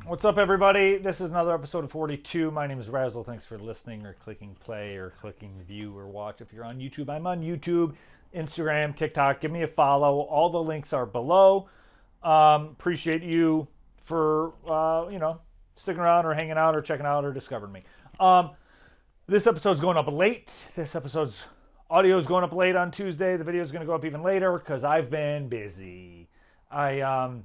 What's up, everybody? This is another episode of 42. My name is Razzle. Thanks for listening or clicking play or clicking view or watch. If you're on YouTube, I'm on YouTube, Instagram, TikTok. Give me a follow. All the links are below. Appreciate you for, sticking around or hanging out or checking out or discovering me. This episode's going up late. This episode's audio is going up late on Tuesday. The video is going to go up even later because I've been busy. I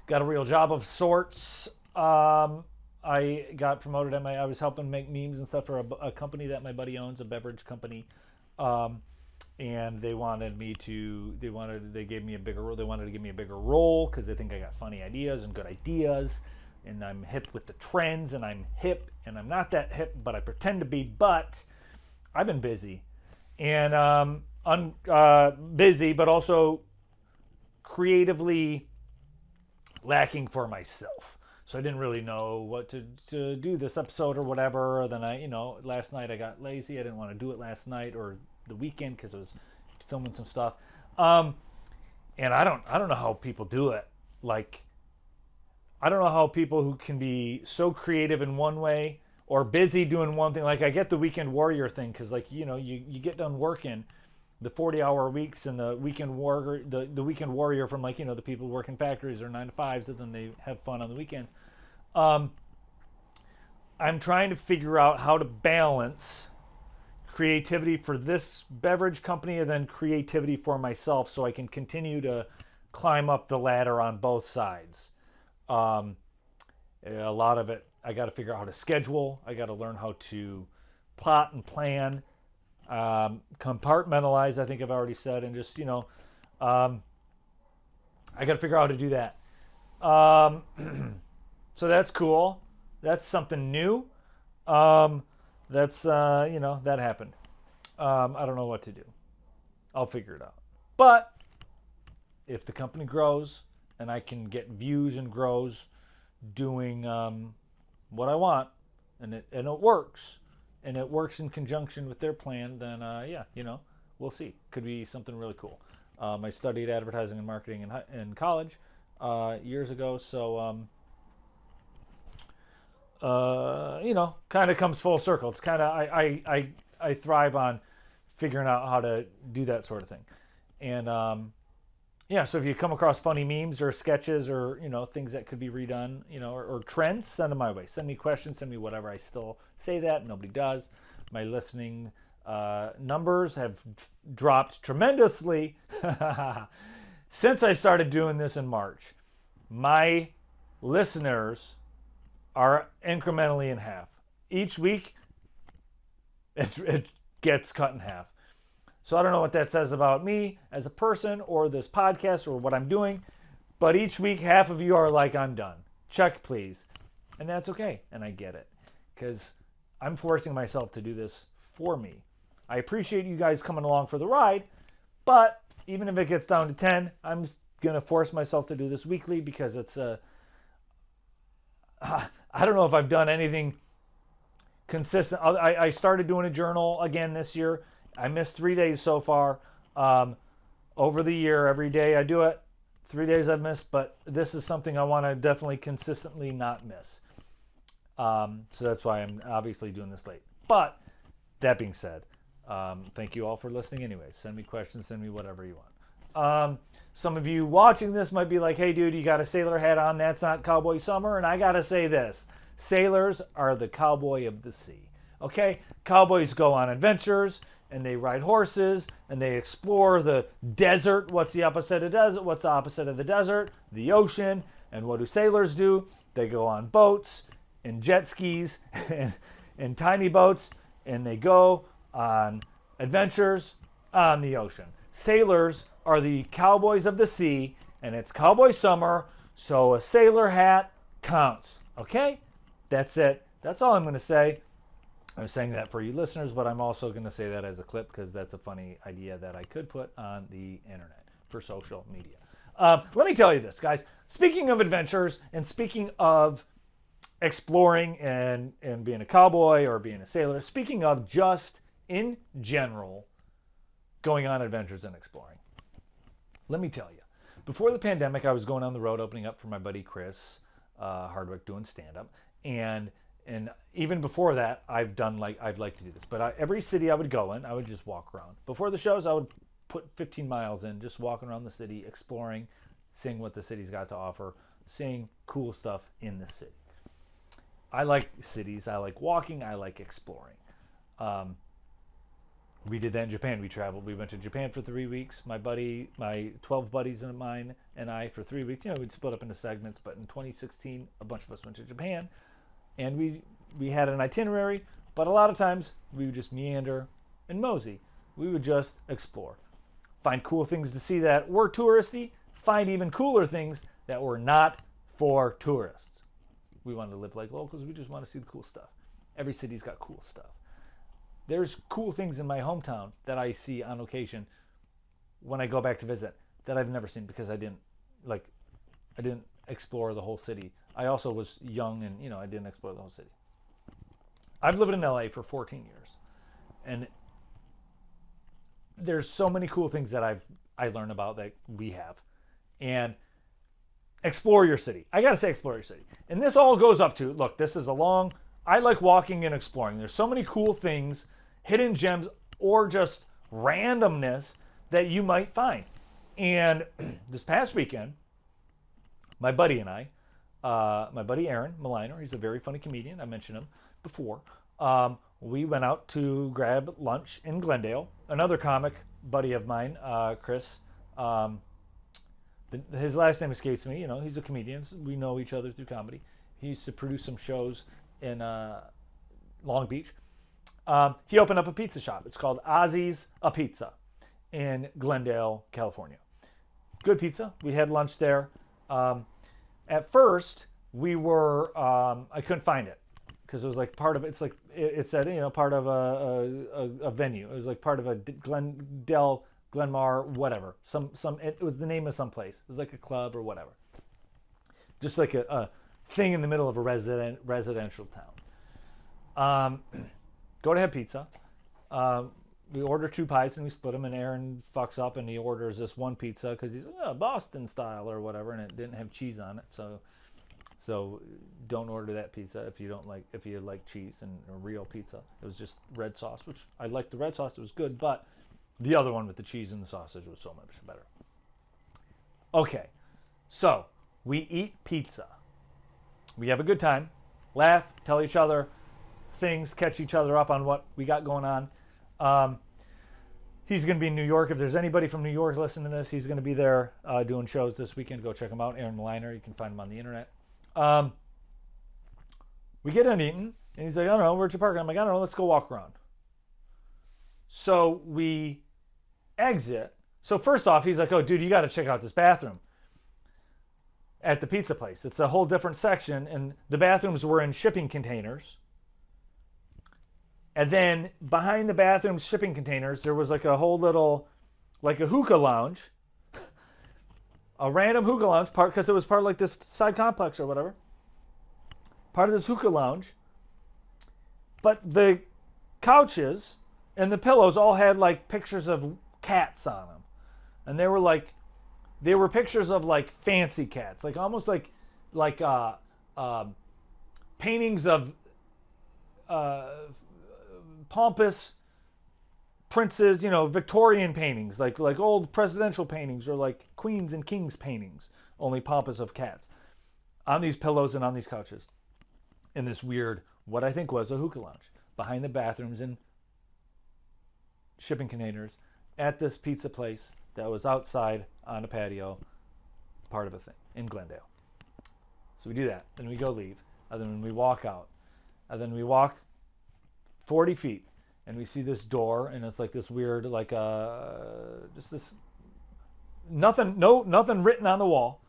got a real job of sorts. I got promoted at I was helping make memes and stuff for a company that my buddy owns, a beverage company. And they wanted they gave me a bigger role. They wanted to give me a bigger role because they think I got funny ideas and good ideas. And I'm hip with the trends, and I'm hip, and I'm not that hip, but I pretend to be. But I've been busy, and busy, but also creatively lacking for myself. So I didn't really know what to do this episode or whatever. Then last night I got lazy. I didn't want to do it last night or the weekend because I was filming some stuff. And I don't know how people do it. Like, I don't know how people who can be so creative in one way or busy doing one thing. Like, I get the weekend warrior thing because, you get done working the 40-hour weeks and the weekend warrior, the weekend warrior from the people who work in factories or 9 to 5s, and then they have fun on the weekends. I'm trying to figure out how to balance creativity for this beverage company and then creativity for myself so I can continue to climb up the ladder on both sides. A lot of it, I got to figure out how to schedule. I got to learn how to plot and plan, compartmentalize. I think I've already said, and just I got to figure out how to do that. So that's cool. That's something new. That happened. I don't know what to do. I'll figure it out. But if the company grows and I can get views and grows doing what I want, and it works, and it works in conjunction with their plan, then we'll see. Could be something really cool. I studied advertising and marketing in college years ago, so kind of comes full circle. It's kind of I thrive on figuring out how to do that sort of thing, and so if you come across funny memes or sketches or things that could be redone, or trends, send them my way. Send me questions, send me whatever. I still say that, nobody does. My listening numbers have dropped tremendously since I started doing this in March. My listeners are incrementally in half. Each week, it gets cut in half. So I don't know what that says about me as a person or this podcast or what I'm doing, but each week half of you are like, I'm done. Check, please. And that's okay, and I get it, because I'm forcing myself to do this for me. I appreciate you guys coming along for the ride, but even if it gets down to 10, I'm going to force myself to do this weekly because it's I don't know if I've done anything consistent. I started doing a journal again this year. I missed 3 days so far. Over the year, every day I do it. 3 days I've missed, but this is something I want to definitely consistently not miss. So that's why I'm obviously doing this late. But that being said, thank you all for listening anyways. Send me questions, send me whatever you want. Some of you watching this might be like, hey dude, you got a sailor hat on. That's not cowboy summer. And I got to say this. Sailors are the cowboy of the sea. Okay? Cowboys go on adventures, and they ride horses, and they explore the desert. What's the opposite of desert? What's the opposite of the desert? The ocean. And what do sailors do? They go on boats and jet skis and tiny boats, and they go on adventures on the ocean. Sailors are the cowboys of the sea, and it's cowboy summer, so a sailor hat counts. Okay? That's it. That's all I'm going to say. I'm saying that for you listeners, but I'm also going to say that as a clip because that's a funny idea that I could put on the internet for social media. Let me tell you this, guys. Speaking of adventures and speaking of exploring and being a cowboy or being a sailor, speaking of just in general going on adventures and exploring, let me tell you. Before the pandemic, I was going on the road opening up for my buddy Chris. Hardwick doing stand-up. And even before that, I've liked to do this. But every city I would go in, I would just walk around. Before the shows, I would put 15 miles in, just walking around the city, exploring, seeing what the city's got to offer, seeing cool stuff in the city. I like cities. I like walking. I like exploring. We did that in Japan. We traveled. We went to Japan for 3 weeks. My 12 buddies of mine and I for 3 weeks. We'd split up into segments. But in 2016, a bunch of us went to Japan. And we had an itinerary, but a lot of times we would just meander and mosey. We would just explore. Find cool things to see that were touristy. Find even cooler things that were not for tourists. We wanted to live like locals. We just want to see the cool stuff. Every city's got cool stuff. There's cool things in my hometown that I see on occasion when I go back to visit that I've never seen because I didn't explore the whole city. I also was young and, I didn't explore the whole city. I've lived in LA for 14 years. And there's so many cool things that I learned about that we have. And explore your city. I got to say explore your city. And this all goes up to, look, I like walking and exploring. There's so many cool things, hidden gems, or just randomness that you might find. And this past weekend, my buddy and I, my buddy Aaron Mliner, he's a very funny comedian. I mentioned him before. We went out to grab lunch in Glendale. Another comic buddy of mine, Chris. His last name escapes me. He's a comedian. So we know each other through comedy. He used to produce some shows in Long Beach. He opened up a pizza shop. It's called Ozzy's A Pizza in Glendale, California. Good pizza. We had lunch there. At first, we were, I couldn't find it because it was like part of, it said, part of a venue. It was like part of a Glenmar, whatever. It was the name of some place. It was like a club or whatever. Just like a thing in the middle of a residential town. Go to have pizza. We order 2 pies and we split them, and Aaron fucks up and he orders this one pizza because he's Boston style or whatever, and it didn't have cheese on it. So don't order that pizza if you like cheese and a real pizza. It was just red sauce, which I liked the red sauce. It was good, but the other one with the cheese and the sausage was so much better. Okay, so we eat pizza. We have a good time, laugh, tell each other things, catch each other up on what we got going on. He's going to be in New York. If there's anybody from New York listening to this, he's going to be there doing shows this weekend. Go check him out, Aaron Mliner. You can find him on the internet. We get done eating, and he's like, I don't know, where'd you park? I'm like, I don't know, let's go walk around. So we exit. So first off, he's like, oh, dude, you got to check out this bathroom at the pizza place. It's a whole different section, and the bathrooms were in shipping containers. And then behind the bathroom shipping containers, there was like a whole little, like a hookah lounge, a random hookah lounge, because it was part of like this side complex or whatever. Part of this hookah lounge. But the couches and the pillows all had like pictures of cats on them. And they were pictures of like fancy cats, like almost like paintings of pompous princes, Victorian paintings, like old presidential paintings, or like queens and kings paintings, only pompous of cats, on these pillows and on these couches, in this weird, what I think was a hookah lounge, behind the bathrooms and shipping containers, at this pizza place that was outside on a patio, part of a thing in Glendale. So we do that, then we go leave, and then we walk out, and then we walk 40 feet, and we see this door, and it's like this weird, like just this, nothing written on the wall.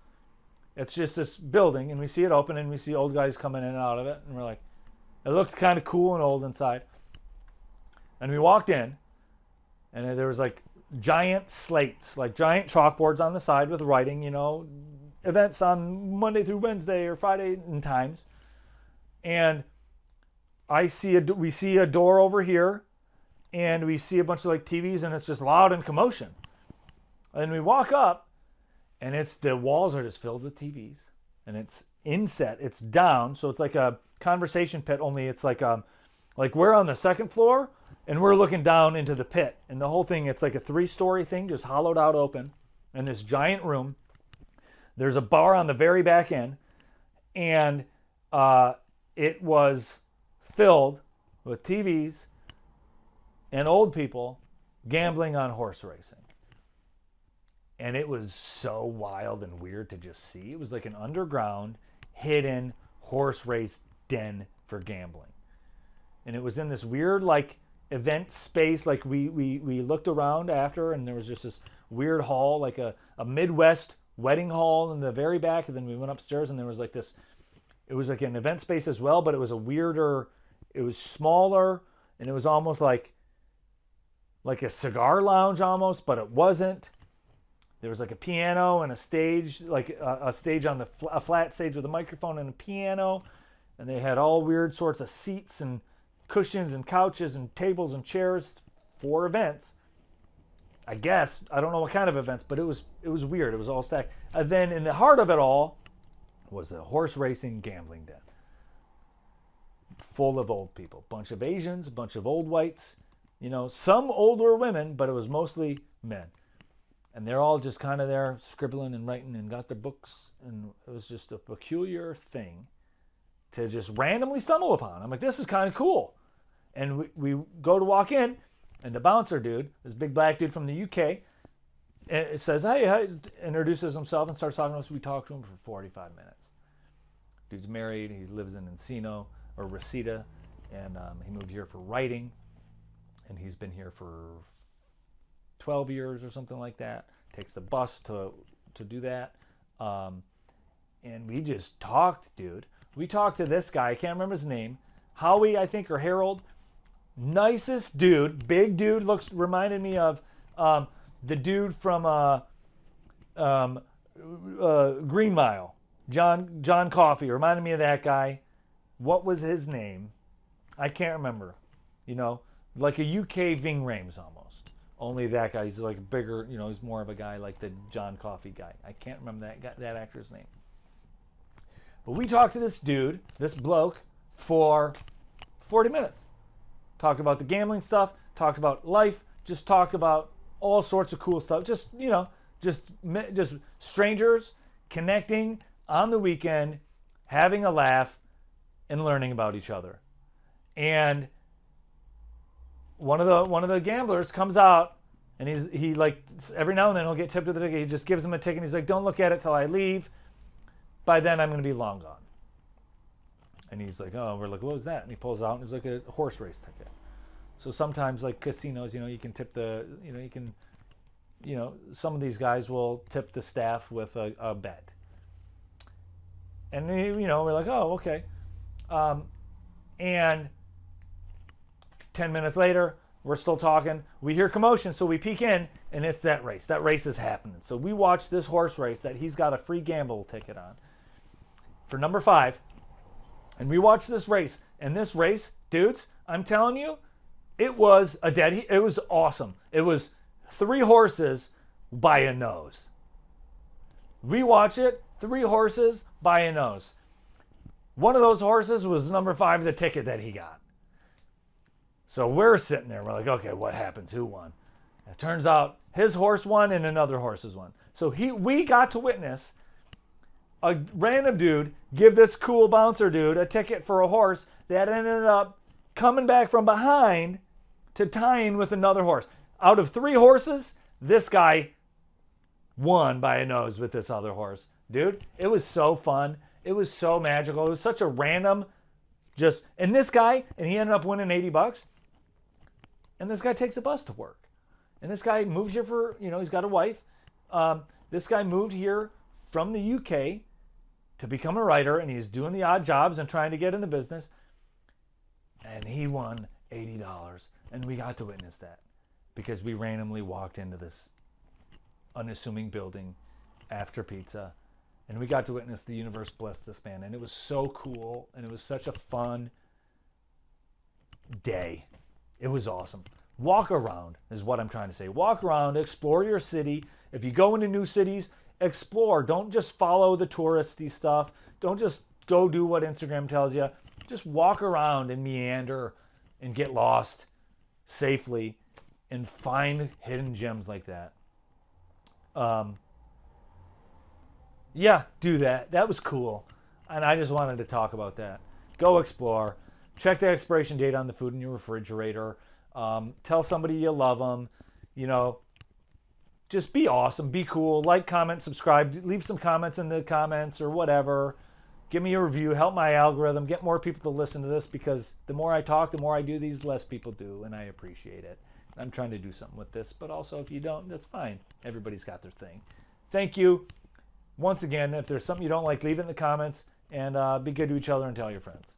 It's just this building, and we see it open, and we see old guys coming in and out of it, and we're like, it looked kind of cool and old inside. And we walked in, and there was like giant slates, like giant chalkboards on the side with writing, events on Monday through Wednesday or Friday and times. And we see a door over here, and we see a bunch of like TVs, and it's just loud and commotion. And we walk up, and the walls are just filled with TVs, and it's inset. It's down, so it's like a conversation pit, only it's like we're on the second floor and we're looking down into the pit. And the whole thing, it's like a 3-story thing, just hollowed out open in this giant room. There's a bar on the very back end, and it was filled with TVs and old people gambling on horse racing. And it was so wild and weird to just see. It was like an underground, hidden horse race den for gambling. And it was in this weird, like, event space. Like, we looked around after, and there was just this weird hall, like a Midwest wedding hall in the very back. And then we went upstairs, and there was like this, it was like an event space as well, but it was a weirder, it was smaller, and it was almost like a cigar lounge almost, but it wasn't. There was like a piano and a stage, like a stage on a flat stage with a microphone and a piano. And they had all weird sorts of seats and cushions and couches and tables and chairs for events. I guess, I don't know what kind of events, but it was weird. It was all stacked. And then in the heart of it all was a horse racing gambling den. Full of old people. Bunch of Asians, a bunch of old whites, some older women, but it was mostly men. And they're all just kind of there scribbling and writing and got their books. And it was just a peculiar thing to just randomly stumble upon. I'm like, this is kind of cool. And we go to walk in, and the bouncer dude, this big black dude from the UK, it says, hey, introduces himself and starts talking to us. We talked to him for 45 minutes. Dude's married. He lives in Encino or Reseda, and he moved here for writing. And he's been here for 12 years or something like that. Takes the bus to do that. And we just talked, dude. We talked to this guy. I can't remember his name. Howie, I think, or Harold. Nicest dude. Big dude. Reminded me of the dude from Green Mile. John Coffey. Reminded me of that guy. What was his name? I can't remember. Like a UK Ving Rhames almost. Only that guy, he's like bigger, he's more of a guy like the John Coffey guy. I can't remember that actor's name. But we talked to this dude, this bloke, for 40 minutes. Talked about the gambling stuff, talked about life, just talked about all sorts of cool stuff. Just, just strangers connecting on the weekend, having a laugh, and learning about each other. And one of the gamblers comes out, and he like every now and then he'll get tipped with a ticket. He just gives him a ticket. And he's like, "Don't look at it till I leave. By then I'm going to be long gone." And he's like, "Oh," we're like, "What was that?" And he pulls out, and it's like a horse race ticket. So sometimes, like casinos, you can tip some of these guys will tip the staff with a bet. And we're like, "Oh, okay." And 10 minutes later, we're still talking. We hear commotion, so we peek in, and it's that race. That race is happening. So we watch this horse race that he's got a free gamble ticket on for number 5. And we watch this race. And this race, dudes, I'm telling you, it was awesome. It was 3 horses by a nose. We watch it, 3 horses by a nose. One of those horses was number 5, the ticket that he got. So we're sitting there. We're like, okay, what happens? Who won? It turns out his horse won and another horse's won. So we got to witness a random dude give this cool bouncer dude a ticket for a horse that ended up coming back from behind to tie in with another horse. Out of 3 horses, this guy won by a nose with this other horse. Dude, it was so fun. It was so magical. It was such a random and this guy, and he ended up winning $80. And this guy takes a bus to work. And this guy moved here for, he's got a wife. This guy moved here from the UK to become a writer, and he's doing the odd jobs and trying to get in the business. And he won $80. And we got to witness that because we randomly walked into this unassuming building after pizza. And we got to witness the universe bless this man. And it was so cool. And it was such a fun day. It was awesome. Walk around is what I'm trying to say. Walk around, explore your city. If you go into new cities, Explore. Don't just follow the touristy stuff. Don't just go do what Instagram tells you. Just walk around and meander and get lost safely and find hidden gems like that. Yeah, do that. That was cool. And I just wanted to talk about that. Go explore. Check the expiration date on the food in your refrigerator. Tell somebody you love them. You know, just be awesome. Be cool. Like, comment, subscribe. Leave some comments in the comments or whatever. Give me a review. Help my algorithm. Get more people to listen to this, because the more I talk, the more I do these, less people do. And I appreciate it. I'm trying to do something with this. But also, if you don't, that's fine. Everybody's got their thing. Thank you. Once again, if there's something you don't like, leave it in the comments. And be good to each other and tell your friends.